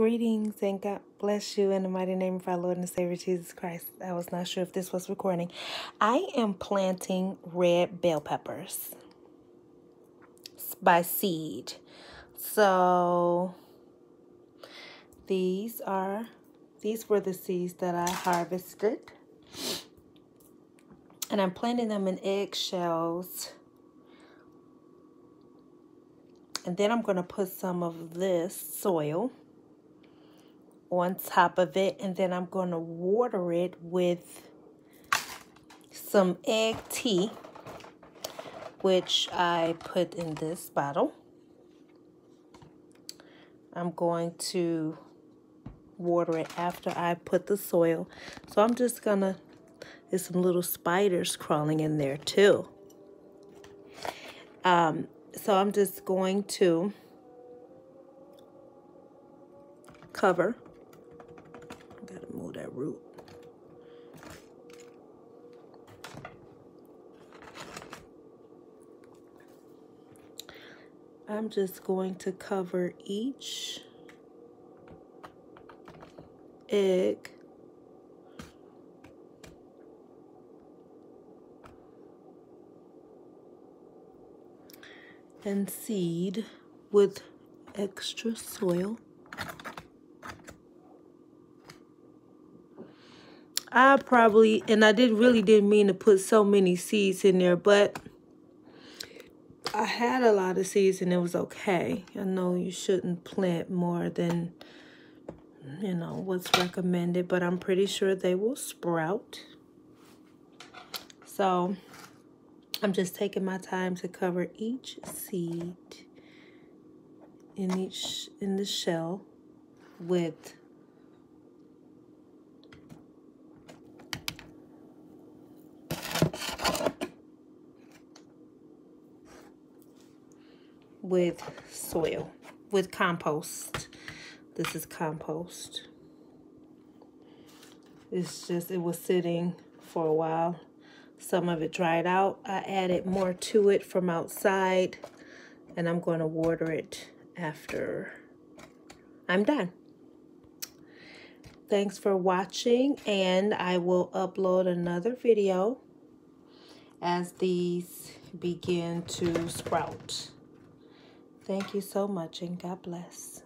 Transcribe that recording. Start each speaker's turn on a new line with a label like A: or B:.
A: Greetings and God bless you in the mighty name of our Lord and Savior Jesus Christ. I was not sure if this was recording. I am planting red bell peppers by seed. So these were the seeds that I harvested. And I'm planting them in eggshells. And then I'm going to put some of this soil on top of it, and then I'm going to water it with some egg tea, which I put in this bottle. I'm going to water it after I put the soil. So I'm just gonna, there's some little spiders crawling in there too. So I'm just going to cover. Gotta move that root. I'm just going to cover each egg and seed with extra soil. I really didn't mean to put so many seeds in there, but I had a lot of seeds and it was okay. I know you shouldn't plant more than, you know, what's recommended, but I'm pretty sure they will sprout. So I'm just taking my time to cover each seed in the shell with soil, with compost. This is compost. It's just, it was sitting for a while. Some of it dried out. I added more to it from outside, and I'm going to water it after I'm done. Thanks for watching, and I will upload another video as these begin to sprout. Thank you so much, and God bless.